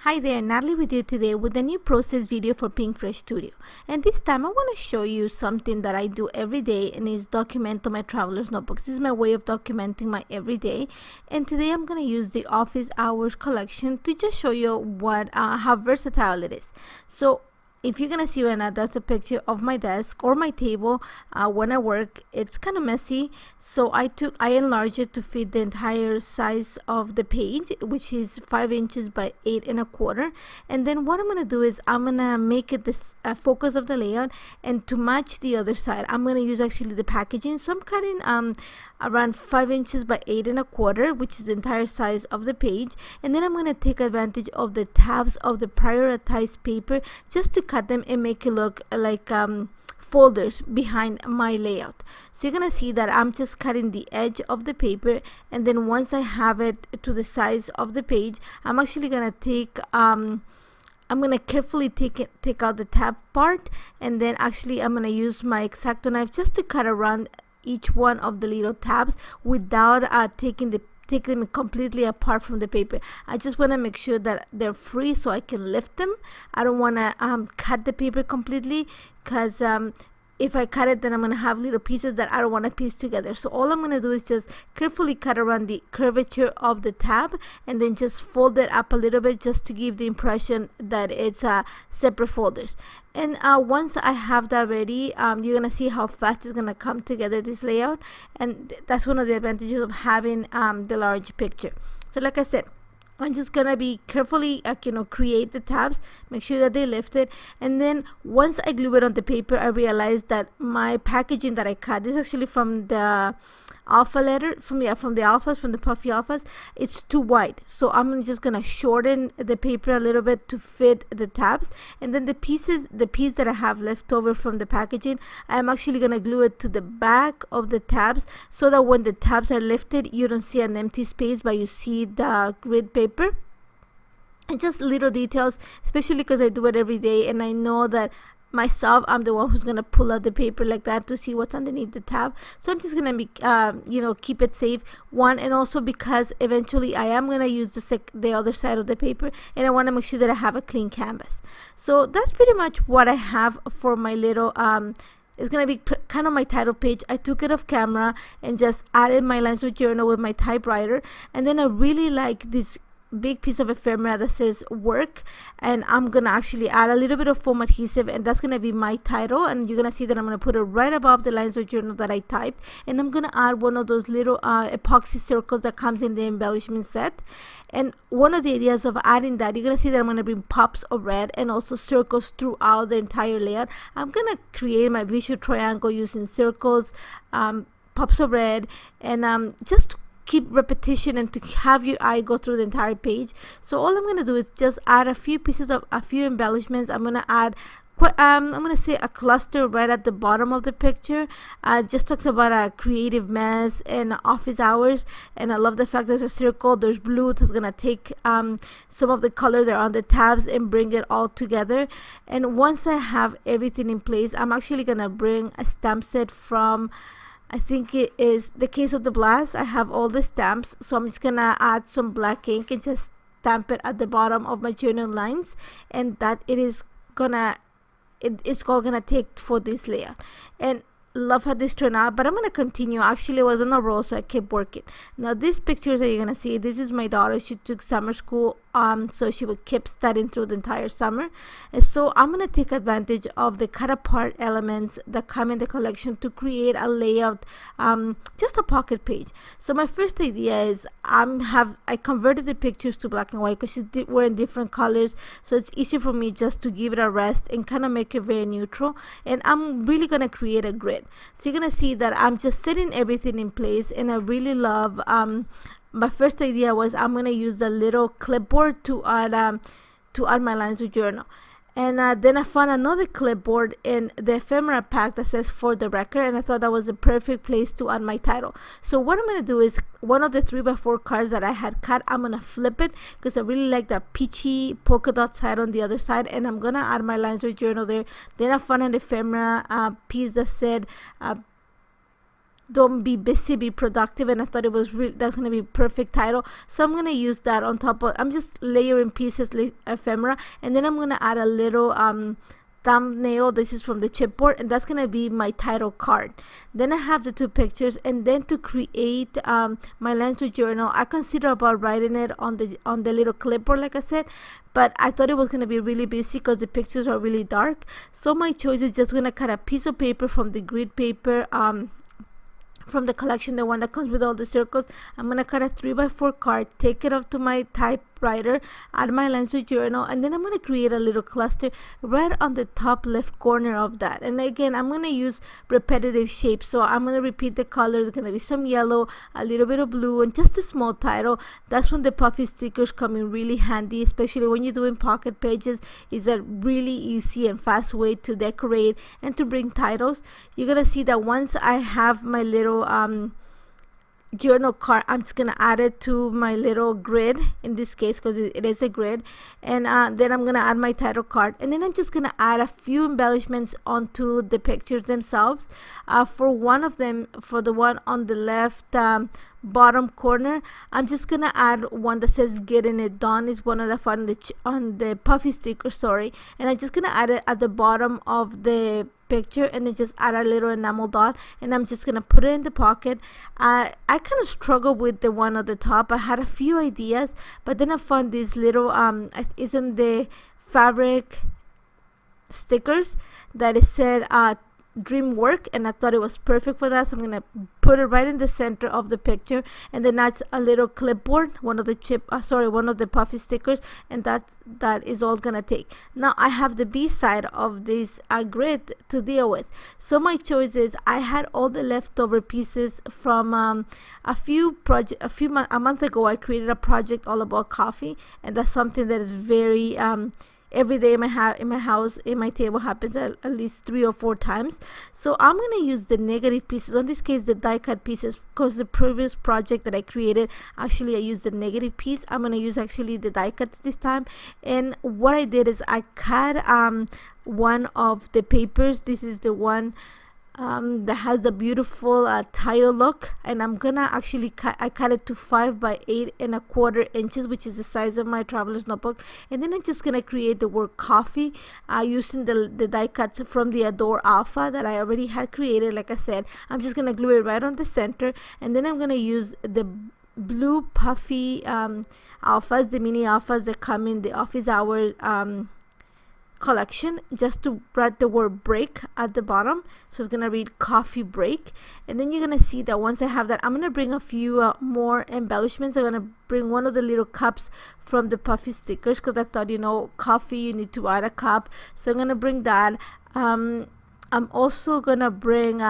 Hi there, Natalie with you today with a new process video for Pinkfresh Studio. And this time I want to show you something that I do every day, and is document on my traveler's notebooks. This is my way of documenting my everyday. And today I'm going to use the office hours collection to just show you how versatile it is. So if you're gonna see right now, that's a picture of my desk or my table when I work. It's kind of messy, so I enlarged it to fit the entire size of the page, which is 5 inches by 8.25. And then what I'm gonna do is I'm gonna make it this focus of the layout, and to match the other side I'm gonna use actually the packaging. So I'm cutting around 5 inches by 8.25, which is the entire size of the page. And then I'm going to take advantage of the tabs of the prioritized paper just to cut them and make it look like folders behind my layout. So you're going to see that I'm just cutting the edge of the paper, and then once I have it to the size of the page, I'm actually going to take I'm going to carefully take out the tab part, and then actually I'm going to use my X-Acto knife just to cut around each one of the little tabs without taking them completely apart from the paper. I just want to make sure that they're free so I can lift them. I don't want to cut the paper completely, because if I cut it, then I'm going to have little pieces that I don't want to piece together. So all I'm going to do is just carefully cut around the curvature of the tab, and then just fold it up a little bit just to give the impression that it's separate folders. And once I have that ready, you're going to see how fast it's going to come together, this layout. And that's one of the advantages of having the large picture. So like I said, I'm just gonna be carefully create the tabs, make sure that they lifted, and then once I glue it on the paper, I realized that my packaging that I cut, this is actually from the alpha letter, from the alphas, from the puffy alphas, it's too wide. So I'm just gonna shorten the paper a little bit to fit the tabs, and then the piece that I have left over from the packaging, I'm actually gonna glue it to the back of the tabs, so that when the tabs are lifted, you don't see an empty space, but you see the grid paper. And just little details, especially because I do it every day, and I know that myself, I'm the one who's gonna pull out the paper like that to see what's underneath the tab. So I'm just gonna be keep it safe, one, and also because eventually I am gonna use the other side of the paper, and I want to make sure that I have a clean canvas. So that's pretty much what I have for my little it's gonna be kind of my title page. I took it off camera and just added my lines of journal with my typewriter, and then I really like this big piece of ephemera that says work, and I'm gonna actually add a little bit of foam adhesive, and that's gonna be my title. And you're gonna see that I'm gonna put it right above the lines of journal that I typed, and I'm gonna add one of those little epoxy circles that comes in the embellishment set. And one of the ideas of adding that, you're gonna see that I'm gonna bring pops of red and also circles throughout the entire layout. I'm gonna create my visual triangle using circles, pops of red, and just keep repetition and to have your eye go through the entire page. So all I'm going to do is just add a few embellishments. I'm going to add I'm going to say a cluster right at the bottom of the picture. Just talks about a creative mess and office hours, and I love the fact there's a circle, there's blue, so it's going to take some of the color there on the tabs and bring it all together. And once I have everything in place, I'm actually going to bring a stamp set from, I think it is the Case of the Blast. I have all the stamps, so I'm just gonna add some black ink and just stamp it at the bottom of my journal lines, and that it's all gonna take for this layout. And love how this turned out, but I'm gonna continue. Actually, I was on a roll, so I kept working. Now this picture that you're gonna see, this is my daughter. She took summer school, so she would keep studying through the entire summer. And so I'm gonna take advantage of the cut apart elements that come in the collection to create a layout, just a pocket page. So my first idea is I converted the pictures to black and white because we're in different colors, so it's easy for me just to give it a rest and kind of make it very neutral. And I'm really gonna create a grid. So you're gonna see that I'm just setting everything in place, and I really love my first idea was I'm gonna use the little clipboard to add my lines of journal. And then I found another clipboard in the ephemera pack that says for the record, and I thought that was the perfect place to add my title. So what I'm going to do is one of the 3x4 cards that I had cut, I'm going to flip it because I really like that peachy polka dot side on the other side, and I'm going to add my lines of journal there. Then I found an ephemera piece that said don't be busy, be productive, and I thought it was that's gonna be perfect title. So I'm gonna use that on top of, I'm just layering pieces like ephemera, and then I'm gonna add a little thumbnail. This is from the chipboard, and that's gonna be my title card. Then I have the two pictures, and then to create my language journal, I consider about writing it on the little clipboard like I said, but I thought it was gonna be really busy because the pictures are really dark. So my choice is just gonna cut a piece of paper from the grid paper from the collection, the one that comes with all the circles. I'm gonna cut a 3x4 card, take it up to my typewriter, add my language journal, and then I'm gonna create a little cluster right on the top left corner of that. And again, I'm gonna use repetitive shapes, so I'm gonna repeat the color. There's gonna be some yellow, a little bit of blue, and just a small title. That's when the puffy stickers come in really handy, especially when you're doing pocket pages. It's a really easy and fast way to decorate and to bring titles. You're gonna see that once I have my little journal card, I'm just gonna add it to my little grid in this case because it is a grid, and then I'm gonna add my title card, and then I'm just gonna add a few embellishments onto the pictures themselves. For one of them, for the one on the left bottom corner, I'm just gonna add one that says getting it done. Is one of the fun on the puffy sticker, sorry, and I'm just gonna add it at the bottom of the picture, and then just add a little enamel dot, and I'm just gonna put it in the pocket. I kind of struggled with the one at the top. I had a few ideas, but then I found this little isn't the fabric stickers that it said dream work, and I thought it was perfect for that, so I'm gonna put it right in the center of the picture, and then that's a little clipboard, one of the puffy stickers, and that is all gonna take. Now I have the B side of this grid to deal with. So my choice is, I had all the leftover pieces from a month ago. I created a project all about coffee, and that's something that is very every day in my house, in my table, happens at least 3 or 4 times. So I'm gonna use the negative pieces, in this case the die cut pieces, because the previous project that I created, actually I used the negative piece. I'm gonna use actually the die cuts this time. And what I did is I cut one of the papers. This is the one that has the beautiful tile look, and I'm gonna actually I cut it to 5 by 8.25 inches, which is the size of my traveler's notebook. And then I'm just gonna create the word coffee using the die cuts from the Adore Alpha that I already had created. Like I said, I'm just gonna glue it right on the center, and then I'm gonna use the blue puffy alphas, the mini alphas that come in the office hour collection, just to write the word break at the bottom. So it's gonna read coffee break. And then you're gonna see that once I have that, I'm gonna bring a few more embellishments. I'm gonna bring one of the little cups from the puffy stickers, because I thought, you know, coffee, you need to add a cup, so I'm gonna bring that. I'm also gonna bring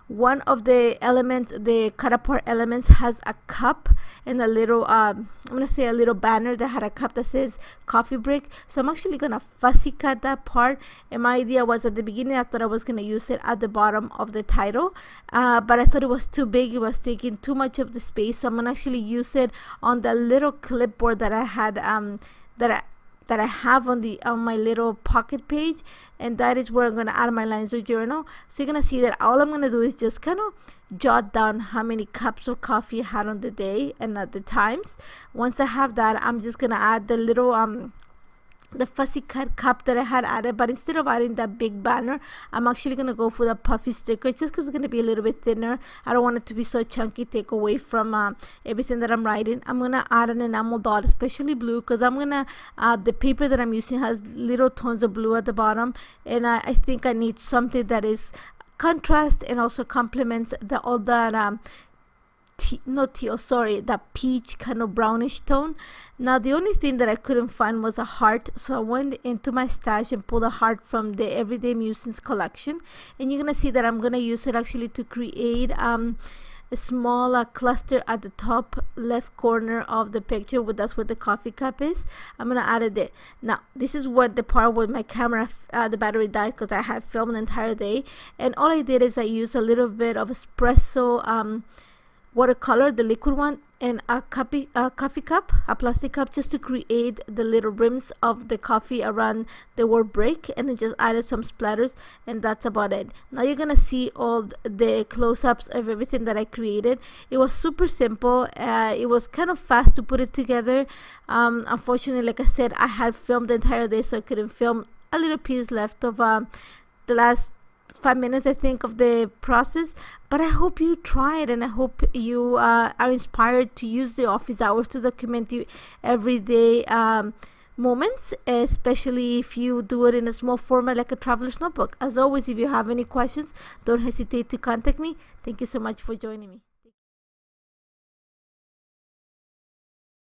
one of the elements, the cut apart elements, has a cup and a little I'm gonna say a little banner that had a cup that says coffee break. So I'm actually gonna fussy cut that part, and my idea was, at the beginning I thought I was gonna use it at the bottom of the title, but I thought it was too big, it was taking too much of the space, so I'm gonna actually use it on the little clipboard that I had that I have on my little pocket page, and that is where I'm gonna add my lines of journal. So you're gonna see that all I'm gonna do is just kind of jot down how many cups of coffee I had on the day and at the times. Once I have that, I'm just gonna add the little the fussy cut cup that I had added, but instead of adding that big banner, I'm actually gonna go for the puffy sticker, just because it's gonna be a little bit thinner. I don't want it to be so chunky, take away from everything that I'm writing. I'm gonna add an enamel dot, especially blue, because I'm gonna the paper that I'm using has little tones of blue at the bottom, and I think I need something that is contrast and also complements all that that peach kind of brownish tone. Now the only thing that I couldn't find was a heart, so I went into my stash and pulled a heart from the Everyday Musings collection, and you're gonna see that I'm gonna use it actually to create a small cluster at the top left corner of the picture. That's where the coffee cup is. I'm gonna add it there. Now this is what the part where my camera the battery died, because I had filmed the entire day, and all I did is I used a little bit of espresso watercolor, the liquid one, and a coffee cup, a plastic cup, just to create the little rims of the coffee around the word break, and then just added some splatters, and that's about it. Now you're gonna see all the close-ups of everything that I created. It was super simple. It was kind of fast to put it together. Unfortunately, like I said, I had filmed the entire day, so I couldn't film a little piece left of the last 5 minutes, I think, of the process. But I hope you try it, and I hope you are inspired to use the office hours to document your everyday moments, especially if you do it in a small format like a traveler's notebook. As always, if you have any questions, don't hesitate to contact me. Thank you so much for joining me.